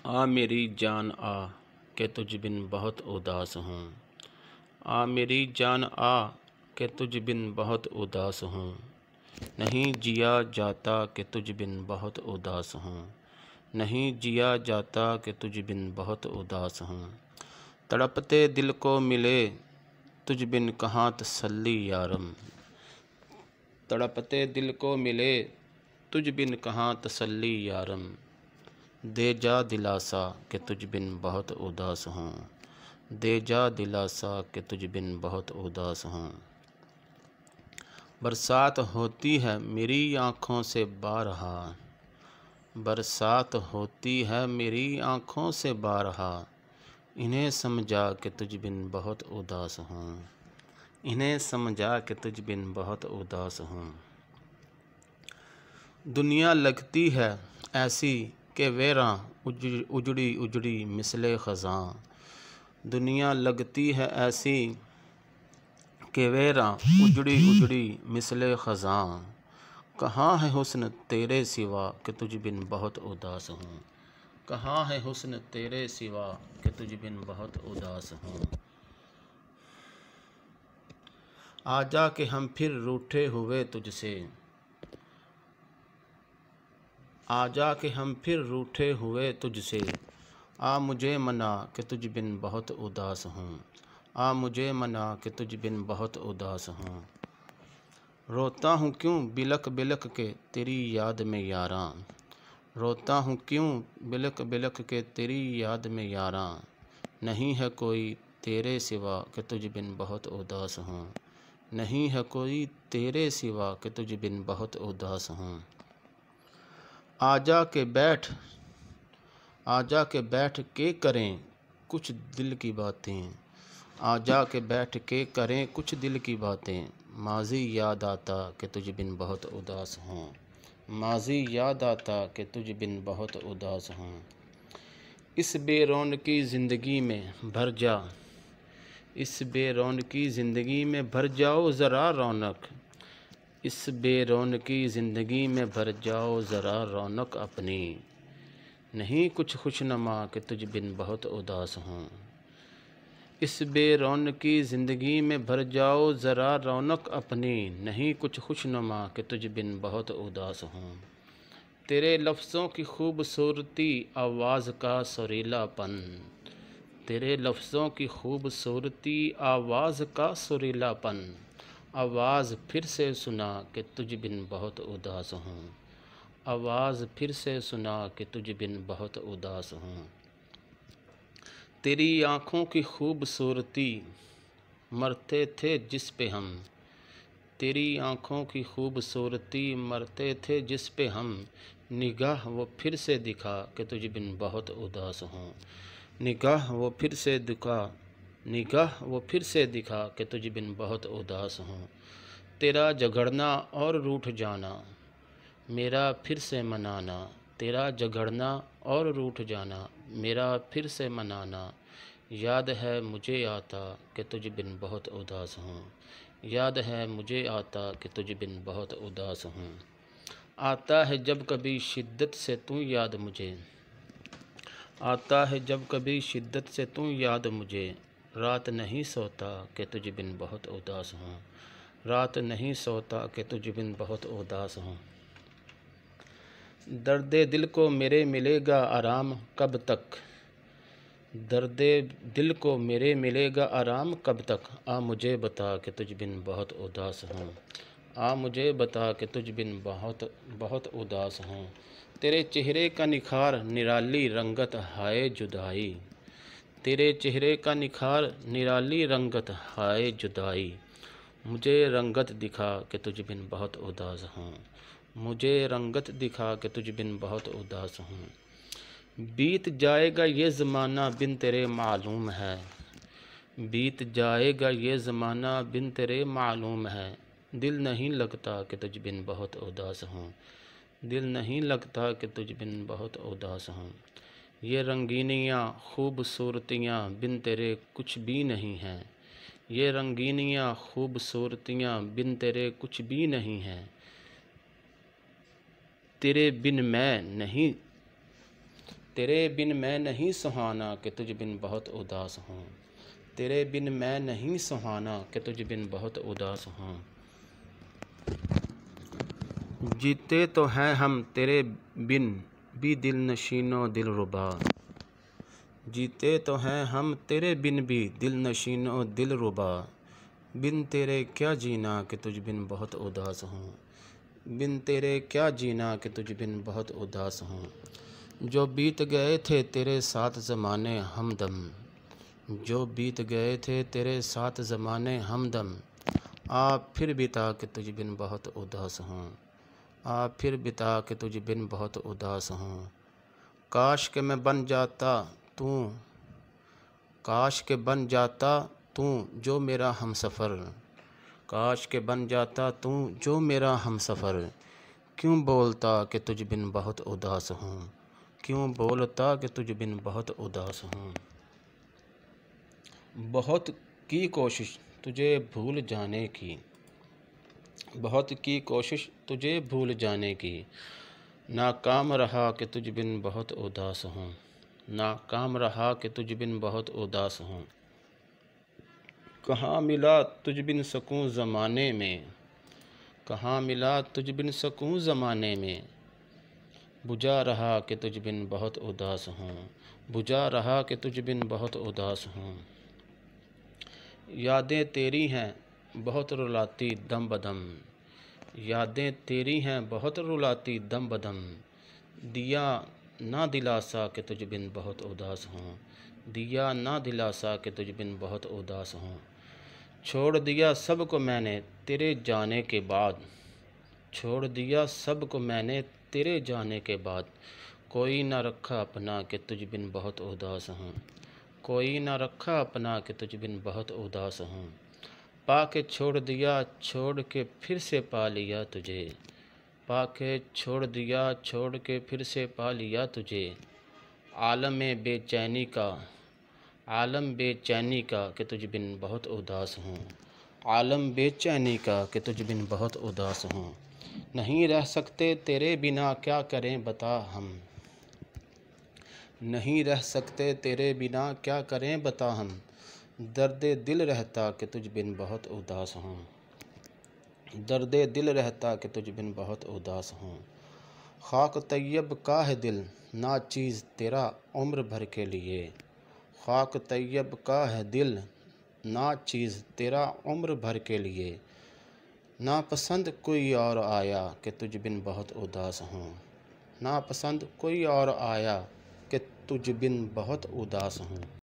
आ मेरी जान आ के तुझ बिन बहुत उदास हूँ। आ मेरी जान आ के तुझ बिन बहुत उदास हूँ। नहीं जिया जाता कि तुझ बिन बहुत उदास हूँ। नहीं जिया जाता कि तुझ बिन बहुत उदास हूँ। तड़पते दिल को मिले तुझ बिन कहाँ तसल्ली यारम। तड़पते दिल को मिले तुझ बिन कहाँ तसल्ली यारम। दे जा दिलासा कि तुझ बिन बहुत उदास हूँ। दे जा दिलासा कि तुझ बिन बहुत उदास हूँ। बरसात होती है मेरी आँखों से बारहा। बरसात होती है मेरी आँखों से बारहा। इन्हें समझा कि तुझ बिन बहुत उदास हूँ। इन्हें समझा कि तुझ बिन बहुत उदास हूँ। दुनिया लगती है ऐसी के वेरा उजड़ी उजड़ी मिसले ख़ज़ां। दुनिया लगती है ऐसी के वेरा उजड़ी उजड़ी मिसले ख़ज़ां। कहाँ है हुस्न तेरे सिवा कि तुझ बिन बहुत उदास हूँ। कहाँ है हुस्न तेरे सिवा कि तुझ बिन बहुत उदास हूँ। आजा के हम फिर रूठे हुए तुझसे। आजा के हम फिर रूठे हुए तुझसे। आ मुझे मना कि तुझ बिन बहुत उदास हूँ। आ मुझे मना कि तुझ बिन बहुत उदास हूँ। रोता हूँ क्यों बिलक बिलक के तेरी याद में यारां। रोता हूँ क्यों बिलक बिलक के तेरी याद में यारां। नहीं है कोई तेरे सिवा कि तुझ बिन बहुत उदास हूँ। नहीं है कोई तेरे सिवा कि तुझ बिन बहुत उदास हूँ। आजा के बैठ के करें कुछ दिल की बातें। आजा के बैठ के करें कुछ दिल की बातें। माज़ी याद आता कि तुझ बिन बहुत उदास हूँ। माज़ी याद आता कि तुझ बिन बहुत उदास हूँ। इस बेरौनकी ज़िंदगी में भर जा। इस बेरौनकी ज़िंदगी में भर जाओ ज़रा रौनक। इस बेरौनकी ज़िंदगी में भर जाओ ज़रा रौनक अपनी। नहीं कुछ खुशनुमा कि तुझ बिन बहुत उदास हूँ। इस बेरौनकी ज़िंदगी में भर जाओ ज़रा रौनक अपनी। नहीं कुछ खुशनुमा कि तुझ बिन बहुत उदास हूँ। तेरे लफ्ज़ों की खूबसूरती आवाज़ का सुरीलापन। तेरे लफ्ज़ों की खूबसूरती आवाज़ का सुरीलापन। आवाज़ फिर से सुना कि तुझ बिन बहुत उदास हूँ। आवाज़ फिर से सुना कि तुझ बिन बहुत उदास हूँ। तेरी आँखों की खूबसूरती मरते थे जिस पे हम। तेरी आँखों की खूबसूरती मरते थे जिस पे हम। निगाह वो फिर से दिखा कि तुझ बिन बहुत उदास हूँ। निगाह वो फिर से दिखा। निगाह वो फिर से दिखा कि तुझ बिन बहुत उदास हूँ। तेरा झगड़ना और रूठ जाना मेरा फिर से मनाना। तेरा झगड़ना और रूठ जाना मेरा फिर से मनाना। याद है मुझे आता कि तुझ बिन बहुत उदास हूँ। याद है मुझे आता कि तुझ बिन बहुत उदास हूँ। आता है जब कभी शिद्दत से तू याद मुझे। आता है जब कभी शिद्दत से तू याद मुझे। रात नहीं सोता कि तुझ बिन बहुत उदास हूँ। रात नहीं सोता कि तुझ बिन बहुत उदास हूँ। दर्दे दिल को मेरे मिलेगा आराम कब तक। दर्दे दिल को मेरे मिलेगा आराम कब तक। आ मुझे बता कि तुझ बिन बहुत उदास हूँ। आ मुझे बता कि तुझ बिन बहुत बहुत उदास हूँ। तेरे चेहरे का निखार निराली रंगत हाय जुदाई। तेरे चेहरे का निखार निराली रंगत हाय जुदाई। मुझे रंगत दिखा कि तुझ बिन बहुत उदास हूँ। मुझे रंगत दिखा कि तुझ बिन बहुत उदास हूँ। बीत जाएगा ये ज़माना बिन तेरे मालूम है। बीत जाएगा ये ज़माना बिन तेरे मालूम है। दिल नहीं लगता कि तुझ बिन बहुत उदास हूँ। दिल नहीं लगता कि तुझ बिन बहुत उदास हूँ। ये रंगीनियाँ खूबसूरतियाँ बिन तेरे कुछ भी नहीं हैं। ये रंगीनियाँ खूबसूरतियाँ बिन तेरे कुछ भी नहीं हैं। तेरे बिन मैं नहीं तेरे बिन मैं नहीं सुहाना कि तुझ बिन बहुत उदास हूँ। तेरे बिन मैं नहीं सुहाना कि तुझ बिन बहुत उदास हूँ। जीते तो हैं हम तेरे बिन भी दिल नशीनो दिल रुबा। जीते तो हैं हम तेरे बिन भी दिल नशीनो दिल रुबा। बिन तेरे क्या जीना कि तुझ बिन बहुत उदास हूँ। बिन तेरे क्या जीना कि तुझ बिन बहुत उदास हूँ। जो बीत गए थे तेरे साथ ज़माने हमदम। जो बीत गए थे तेरे साथ ज़माने हमदम। आ फिर बिता के तुझ बिन बहुत उदास हूँ। आ फिर बिता के तुझ बिन बहुत उदास हूँ। काश के मैं बन जाता तू, काश के बन जाता तू जो मेरा हमसफ़र। काश के बन जाता तू जो मेरा हमसफ़र। क्यों बोलता कि तुझ बिन बहुत उदास हूँ। क्यों बोलता कि तुझ बिन बहुत उदास हूँ। बहुत की कोशिश तुझे भूल जाने की। बहुत की कोशिश तुझे भूल जाने की। नाकाम रहा कि तुझ बिन बहुत उदास हूँ। नाकाम रहा कि तुझ बिन बहुत उदास हूँ। कहाँ मिला तुझ बिन सकूँ ज़माने में। कहाँ मिला तुझ बिन सकूँ ज़माने में। बुझा रहा कि तुझ बिन बहुत उदास हूँ। बुझा रहा कि तुझ बिन बहुत उदास हूँ। यादें तेरी हैं बहुत रुलाती दम बदम। यादें तेरी हैं बहुत रुलाती दम बदम। दिया ना दिलासा कि तुझ बिन बहुत उदास हूँ। दिया ना दिलासा कि तुझ बिन बहुत उदास हूँ। छोड़ दिया सब को मैंने तेरे जाने के बाद। छोड़ दिया सब को मैंने तेरे जाने के बाद। कोई ना रखा अपना कि तुझ बिन बहुत उदास हूँ। कोई ना रखा अपना कि तुझ बिन बहुत उदास हूँ। पाके छोड़ दिया छोड़ के फिर से पा लिया तुझे। पाके छोड़ दिया छोड़ के फिर से पा लिया तुझे। आलम बेचैनी का, आलम बेचैनी का कि तुझ बिन बहुत उदास हूँ। आलम बेचैनी का कि तुझ बिन बहुत उदास हूँ। नहीं रह सकते तेरे बिना क्या करें बता हम। नहीं रह सकते तेरे बिना क्या करें बता हम। दर्द दिल रहता कि तुझ बिन बहुत उदास हूँ। दर्द दिल रहता कि तुझ बिन बहुत उदास हूँ। खाक तैयब का है दिल ना चीज़ तेरा उम्र भर के लिए। खाक तैयब का है दिल ना चीज़ तेरा उम्र भर के लिए। नापसंद कोई और आया कि तुझ बिन बहुत उदास हूँ। नापसंद कोई और आया कि तुझ बिन बहुत उदास हूँ।